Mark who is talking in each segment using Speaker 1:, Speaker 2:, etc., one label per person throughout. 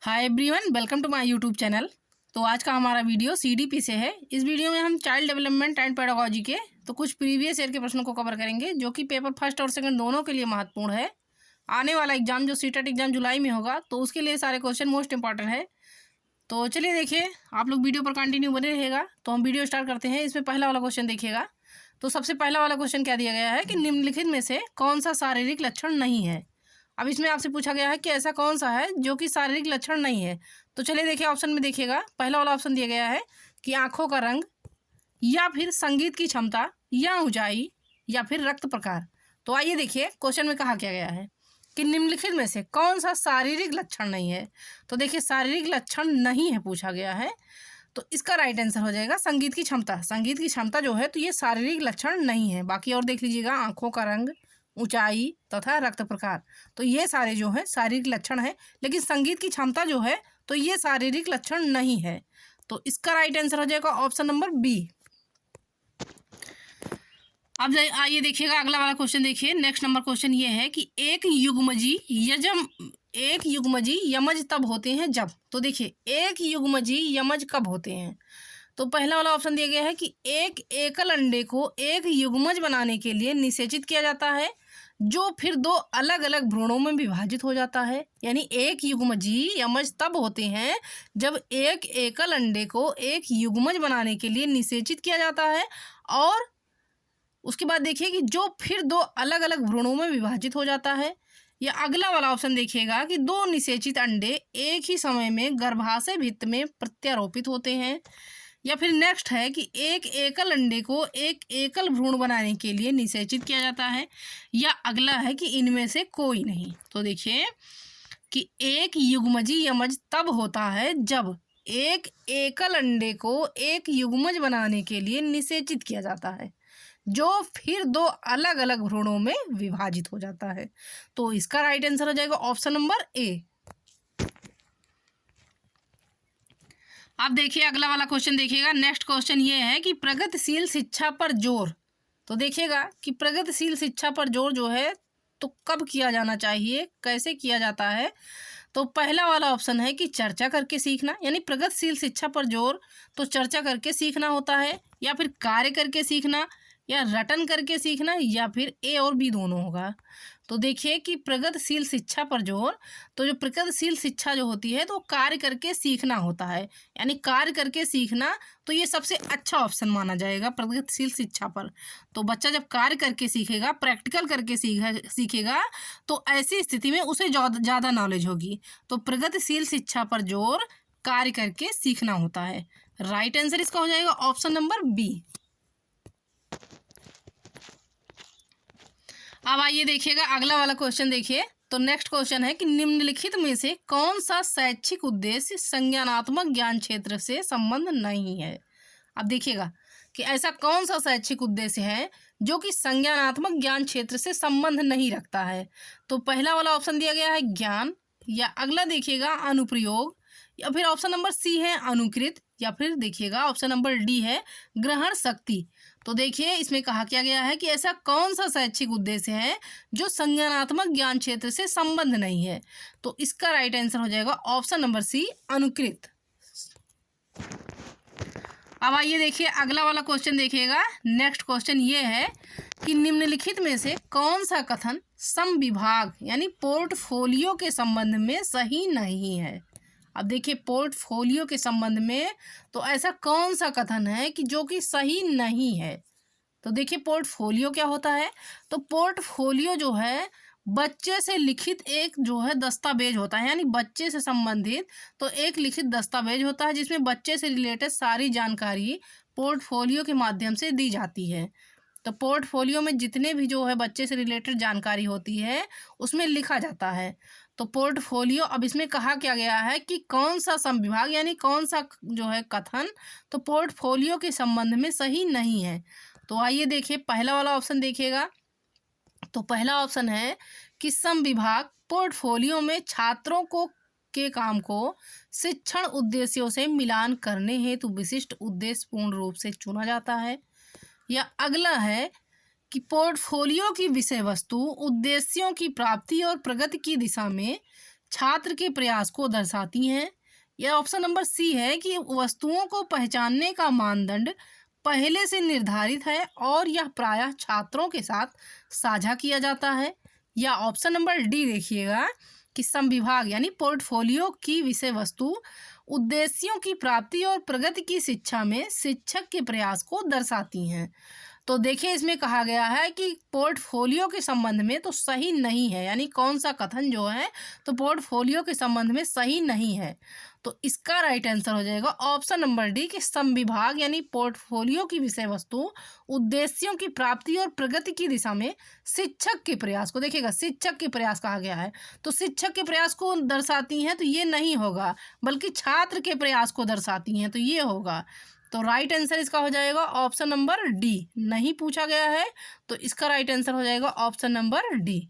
Speaker 1: Hi everyone, welcome to my YouTube channel. तो आज का हमारा वीडियो सीडीपी से है। इस वीडियो में हम चाइल्ड डेवलपमेंट एंड पेडागोजी के कुछ प्रीवियस ईयर के प्रश्नों को कवर करेंगे, जो कि पेपर फर्स्ट और सेकंड दोनों के लिए महत्वपूर्ण है। आने वाला एग्जाम जो सीटेट एग्जाम जुलाई में होगा, तो उसके लिए सारे क्वेश्चन मोस्ट इंपॉर्टेंट है। तो चलिए देखिए, आप लोग वीडियो पर कंटिन्यू बने रहेगा। तो हम वीडियो स्टार्ट करते हैं। इसमें पहला वाला क्वेश्चन देखिएगा। तो सबसे पहला वाला क्वेश्चन क्या दिया गया है कि निम्नलिखित में से कौन सा शारीरिक लक्षण नहीं है। अब इसमें आपसे पूछा गया है कि ऐसा कौन सा है जो कि शारीरिक लक्षण नहीं है। तो चलिए देखिए, ऑप्शन में देखिएगा। पहला वाला ऑप्शन दिया गया है कि आंखों का रंग, या फिर संगीत की क्षमता, या ऊंचाई, या फिर रक्त प्रकार। तो आइए देखिए, क्वेश्चन में कहा क्या गया है कि निम्नलिखित में से कौन सा शारीरिक लक्षण नहीं है। तो देखिए, शारीरिक लक्षण नहीं है पूछा गया है, तो इसका राइट आंसर हो जाएगा संगीत की क्षमता। संगीत की क्षमता जो है, तो ये शारीरिक लक्षण नहीं है। बाकी और देख लीजिएगा, आंखों का रंग, ऊंचाई तथा रक्त प्रकार, तो ये सारे जो है शारीरिक लक्षण है। लेकिन संगीत की क्षमता जो है, तो ये शारीरिक लक्षण नहीं है। तो इसका राइट आंसर हो जाएगा ऑप्शन नंबर बी। अब आइए देखिएगा, अगला वाला क्वेश्चन देखिए। नेक्स्ट नंबर क्वेश्चन ये है कि एक युग्मजी यमज तब होते हैं जब। तो देखिए, एक युग्मजी यमज कब होते हैं। तो पहला वाला ऑप्शन दिया गया है कि एक एकल अंडे को एक युग्मज बनाने के लिए निषेचित किया जाता है, जो फिर दो अलग अलग भ्रूणों में विभाजित हो जाता है। यानी एक युग्मजी यमज तब होते हैं जब एक एकल अंडे को एक युग्मज बनाने के लिए निषेचित किया जाता है, और उसके बाद देखिए कि जो फिर दो अलग अलग भ्रूणों में विभाजित हो जाता है। या अगला वाला ऑप्शन देखिएगा कि दो निषेचित अंडे एक ही समय में गर्भाशय भित्त में प्रत्यारोपित होते हैं। या फिर नेक्स्ट है कि एक एकल अंडे को एक एकल भ्रूण बनाने के लिए निषेचित किया जाता है। या अगला है कि इनमें से कोई नहीं। तो देखिए कि एक युग्मजी यमज तब होता है जब एक एकल अंडे को एक युग्मज बनाने के लिए निषेचित किया जाता है, जो फिर दो अलग अलग भ्रूणों में विभाजित हो जाता है। तो इसका राइट आंसर हो जाएगा ऑप्शन नंबर ए। अब देखिए, अगला वाला क्वेश्चन देखिएगा। नेक्स्ट क्वेश्चन ये है कि प्रगतिशील शिक्षा पर जोर। तो देखिएगा कि प्रगतिशील शिक्षा पर जोर जो है, तो कब किया जाना चाहिए, कैसे किया जाता है। तो पहला वाला ऑप्शन है कि चर्चा करके सीखना, यानी प्रगतिशील शिक्षा पर जोर तो चर्चा करके सीखना होता है। या फिर कार्य करके सीखना, या रटन करके सीखना, या फिर ए और बी दोनों होगा। तो देखिए कि प्रगतिशील शिक्षा पर जोर, तो जो प्रगतिशील शिक्षा जो होती है, तो कार्य करके सीखना होता है। यानी कार्य करके सीखना, तो ये सबसे अच्छा ऑप्शन माना जाएगा प्रगतिशील शिक्षा पर। तो बच्चा जब कार्य करके सीखेगा, प्रैक्टिकल करके सीखेगा, तो ऐसी स्थिति में उसे ज़्यादा नॉलेज होगी। तो प्रगतिशील शिक्षा पर जोर कार्य करके सीखना होता है। राइट आंसर इसका हो जाएगा ऑप्शन नंबर बी। अब आइए देखिएगा, अगला वाला क्वेश्चन देखिए। तो नेक्स्ट क्वेश्चन है कि निम्नलिखित में से कौन सा शैक्षिक उद्देश्य संज्ञानात्मक ज्ञान क्षेत्र से संबंध नहीं है। अब देखिएगा कि ऐसा कौन सा शैक्षिक उद्देश्य है जो कि संज्ञानात्मक ज्ञान क्षेत्र से संबंध नहीं रखता है। तो पहला वाला ऑप्शन दिया गया है ज्ञान, या अगला देखिएगा अनुप्रयोग, या फिर ऑप्शन नंबर सी है अनुकृत, या फिर देखिएगा ऑप्शन नंबर डी है ग्रहण शक्ति। तो देखिए, इसमें कहा क्या गया है कि ऐसा कौन सा शैक्षिक उद्देश्य है जो संज्ञानात्मक ज्ञान क्षेत्र से संबंध नहीं है। तो इसका राइट आंसर हो जाएगा ऑप्शन नंबर सी अनुकृत। अब आइए देखिए, अगला वाला क्वेश्चन देखिएगा। नेक्स्ट क्वेश्चन ये है कि निम्नलिखित में से कौन सा कथन समविभाग यानी पोर्टफोलियो के संबंध में सही नहीं है। अब देखिए, पोर्टफोलियो के संबंध में तो ऐसा कौन सा कथन है कि जो कि सही नहीं है। तो देखिए, पोर्टफोलियो क्या होता है। तो पोर्टफोलियो जो है, बच्चे से लिखित एक जो है दस्तावेज होता है, यानी बच्चे से संबंधित तो एक लिखित दस्तावेज होता है, जिसमें बच्चे से रिलेटेड सारी जानकारी पोर्टफोलियो के माध्यम से दी जाती है। तो पोर्टफोलियो में जितने भी जो है बच्चे से रिलेटेड जानकारी होती है, उसमें लिखा जाता है। तो पोर्टफोलियो, अब इसमें कहा क्या गया है कि कौन सा संविभाग यानी कौन सा जो है कथन तो पोर्टफोलियो के संबंध में सही नहीं है। तो आइए देखिए, पहला वाला ऑप्शन देखिएगा। तो पहला ऑप्शन है कि संविभाग पोर्टफोलियो में छात्रों को के काम को शिक्षण उद्देश्यों से मिलान करने हेतु विशिष्ट उद्देश्य पूर्ण रूप से चुना जाता है। या अगला है कि पोर्टफोलियो की विषय वस्तु उद्देश्यों की प्राप्ति और प्रगति की दिशा में छात्र के प्रयास को दर्शाती हैं। या ऑप्शन नंबर सी है कि वस्तुओं को पहचानने का मानदंड पहले से निर्धारित है और यह प्रायः छात्रों के साथ साझा किया जाता है। या ऑप्शन नंबर डी देखिएगा कि संविभाग यानी पोर्टफोलियो की विषय वस्तु उद्देश्यों की प्राप्ति और प्रगति की शिक्षा में शिक्षक के प्रयास को दर्शाती हैं। तो देखिए इसमें कहा गया है कि पोर्टफोलियो के संबंध में तो सही नहीं है, यानी कौन सा कथन जो है तो पोर्टफोलियो के संबंध में सही नहीं है। तो इसका राइट आंसर हो जाएगा ऑप्शन नंबर डी कि संविभाग यानी पोर्टफोलियो की विषय वस्तु उद्देश्यों की प्राप्ति और प्रगति की दिशा में शिक्षक के प्रयास को, देखिएगा शिक्षक के प्रयास कहा गया है तो शिक्षक के प्रयास को दर्शाती हैं, तो ये नहीं होगा, बल्कि छात्र के प्रयास को दर्शाती हैं, तो ये होगा। तो राइट आंसर इसका हो जाएगा ऑप्शन नंबर डी। नहीं पूछा गया है तो इसका राइट आंसर हो जाएगा ऑप्शन नंबर डी।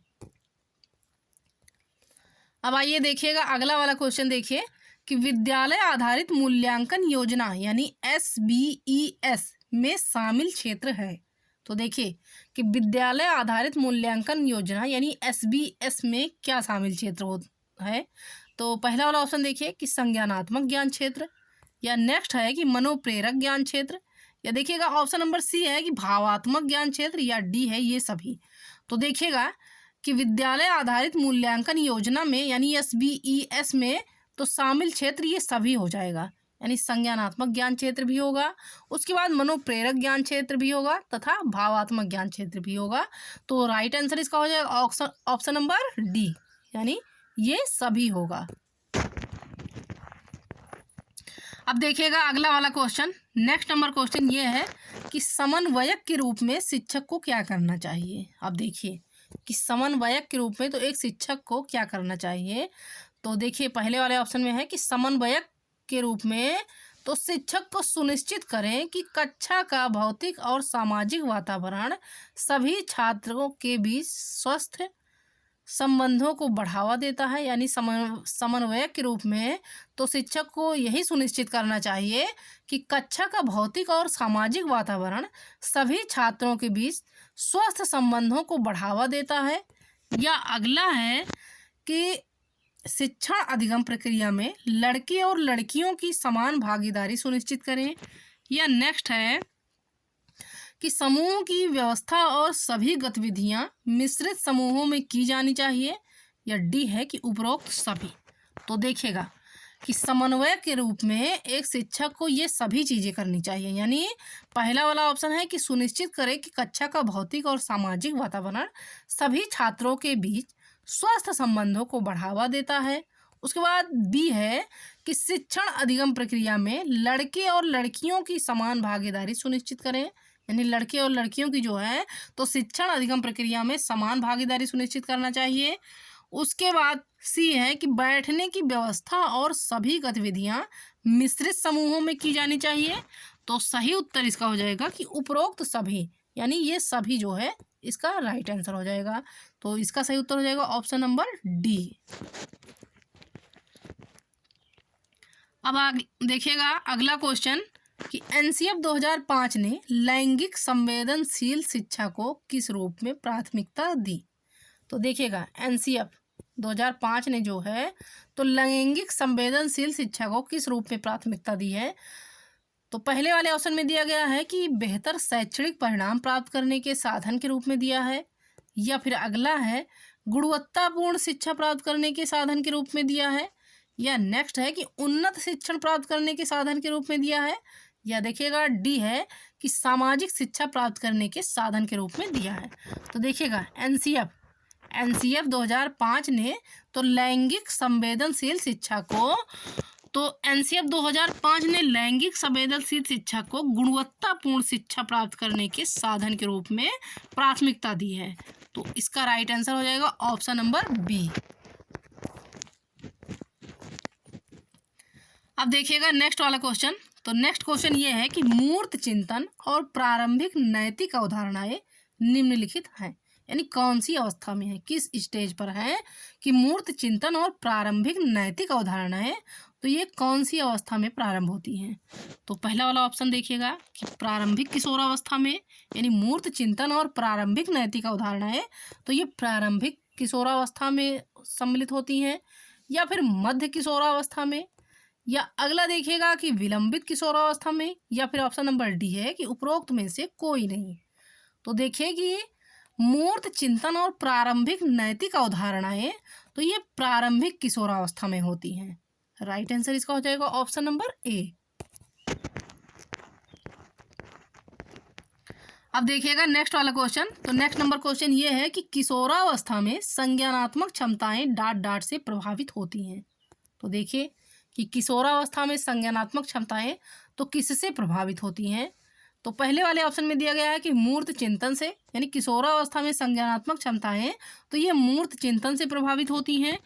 Speaker 1: अब आइए देखिएगा अगला वाला क्वेश्चन देखिए कि विद्यालय आधारित मूल्यांकन योजना यानी SBES में शामिल क्षेत्र है। तो देखिए कि विद्यालय आधारित मूल्यांकन योजना यानी SBES में क्या शामिल क्षेत्र है। तो पहला वाला ऑप्शन देखिए कि संज्ञानात्मक ज्ञान क्षेत्र, या नेक्स्ट है कि मनोप्रेरक ज्ञान क्षेत्र, या देखिएगा ऑप्शन नंबर सी है कि भावात्मक ज्ञान क्षेत्र, या डी है ये सभी। तो देखिएगा कि विद्यालय आधारित मूल्यांकन योजना में यानी SBES में तो शामिल क्षेत्र ये सभी हो जाएगा, यानी संज्ञानात्मक ज्ञान क्षेत्र भी होगा, उसके बाद मनोप्रेरक ज्ञान क्षेत्र भी होगा तथा भावात्मक ज्ञान क्षेत्र भी होगा। तो राइट आंसर इसका हो जाएगा ऑप्शन नंबर डी, यानी ये सभी होगा। अब देखिएगा अगला वाला क्वेश्चन, नेक्स्ट नंबर क्वेश्चन ये है कि समन्वयक के रूप में शिक्षक को क्या करना चाहिए। अब देखिए कि समन्वयक के रूप में तो एक शिक्षक को क्या करना चाहिए। तो देखिए पहले वाले ऑप्शन में है कि समन्वयक के रूप में तो शिक्षक को सुनिश्चित करें कि कक्षा का भौतिक और सामाजिक वातावरण सभी छात्रों के बीच स्वस्थ संबंधों को बढ़ावा देता है। यानी समन्वयक के रूप में तो शिक्षक को यही सुनिश्चित करना चाहिए कि कक्षा का भौतिक और सामाजिक वातावरण सभी छात्रों के बीच स्वस्थ संबंधों को बढ़ावा देता है। या अगला है कि शिक्षण अधिगम प्रक्रिया में लड़के और लड़कियों की समान भागीदारी सुनिश्चित करें। या नेक्स्ट है कि समूह की व्यवस्था और सभी गतिविधियां मिश्रित समूहों में की जानी चाहिए। या डी है कि उपरोक्त सभी। तो देखिएगा कि समन्वयक के रूप में एक शिक्षक को ये सभी चीज़ें करनी चाहिए, यानी पहला वाला ऑप्शन है कि सुनिश्चित करें कि कक्षा का भौतिक और सामाजिक वातावरण सभी छात्रों के बीच स्वस्थ संबंधों को बढ़ावा देता है। उसके बाद बी है कि शिक्षण अधिगम प्रक्रिया में लड़के और लड़कियों की समान भागीदारी सुनिश्चित करें, यानी लड़के और लड़कियों की जो है तो शिक्षण अधिगम प्रक्रिया में समान भागीदारी सुनिश्चित करना चाहिए। उसके बाद सी है कि बैठने की व्यवस्था और सभी गतिविधियां मिश्रित समूहों में की जानी चाहिए। तो सही उत्तर इसका हो जाएगा कि उपरोक्त सभी, यानी ये सभी जो है इसका राइट आंसर हो जाएगा। तो इसका सही उत्तर हो जाएगा ऑप्शन नंबर डी। अब देखिएगा अगला क्वेश्चन कि NCF 2005 ने लैंगिक संवेदनशील शिक्षा को किस रूप में प्राथमिकता दी। तो देखिएगा NCF 2005 ने जो है तो लैंगिक संवेदनशील शिक्षा को किस रूप में प्राथमिकता दी है। तो पहले वाले ऑप्शन में दिया गया है कि बेहतर शैक्षणिक परिणाम प्राप्त करने के साधन के रूप में दिया है। या फिर अगला है गुणवत्तापूर्ण शिक्षा प्राप्त करने के साधन के रूप में दिया है। या नेक्स्ट है कि उन्नत शिक्षण प्राप्त करने के साधन के रूप में दिया है। या देखिएगा डी है कि सामाजिक शिक्षा प्राप्त करने के साधन के रूप में दिया है। तो देखिएगा NCF 2005 ने तो लैंगिक संवेदनशील शिक्षा को NCF 2005 ने लैंगिक संवेदनशील शिक्षा को गुणवत्तापूर्ण शिक्षा प्राप्त करने के साधन के रूप में प्राथमिकता दी है। तो इसका राइट आंसर हो जाएगा ऑप्शन नंबर बी। अब देखिएगा नेक्स्ट वाला क्वेश्चन। तो नेक्स्ट क्वेश्चन ये है कि मूर्त चिंतन और प्रारंभिक नैतिक अवधारणाएं निम्नलिखित हैं, यानी कौन सी अवस्था में है, किस स्टेज पर है कि मूर्त चिंतन और प्रारंभिक नैतिक अवधारणाएं, तो ये कौन सी अवस्था में प्रारंभ होती हैं। तो पहला वाला ऑप्शन देखिएगा कि प्रारंभिक किशोरावस्था में, यानी मूर्त चिंतन और प्रारंभिक नैतिक अवधारणाएं तो ये प्रारंभिक किशोरावस्था में सम्मिलित होती हैं। या फिर मध्य किशोरावस्था में, या अगला देखिएगा कि विलंबित किशोरावस्था में, या फिर ऑप्शन नंबर डी है कि उपरोक्त में से कोई नहीं। तो देखिए कि मूर्त चिंतन और प्रारंभिक नैतिक अवधारणाएं तो ये प्रारंभिक किशोरावस्था में होती हैं। राइट आंसर इसका हो जाएगा ऑप्शन नंबर ए। अब देखिएगा नेक्स्ट वाला क्वेश्चन। तो नेक्स्ट नंबर क्वेश्चन ये है कि किशोरावस्था में संज्ञानात्मक क्षमताएं डाट डाट से प्रभावित होती हैं। तो देखिए कि किशोरावस्था में संज्ञानात्मक क्षमताएं तो किससे प्रभावित होती हैं। तो पहले वाले ऑप्शन में दिया गया है कि मूर्त चिंतन से, यानी किशोरावस्था में संज्ञानात्मक क्षमताएं तो ये मूर्त चिंतन से प्रभावित होती हैं,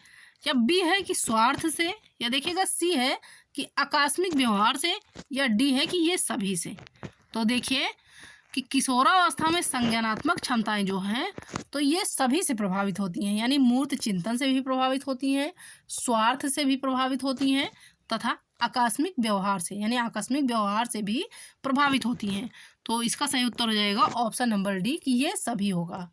Speaker 1: या बी है कि स्वार्थ से, या देखिएगा सी है कि आकस्मिक व्यवहार से, या डी है कि ये सभी से। तो देखिए कि किशोरावस्था में संज्ञानात्मक क्षमताएं जो हैं तो ये सभी से प्रभावित होती हैं, यानी मूर्त चिंतन से भी प्रभावित होती हैं, स्वार्थ से भी प्रभावित होती हैं तथा आकस्मिक व्यवहार से, यानी आकस्मिक व्यवहार से भी प्रभावित होती हैं। तो इसका सही उत्तर हो जाएगा ऑप्शन नंबर डी कि ये सभी होगा।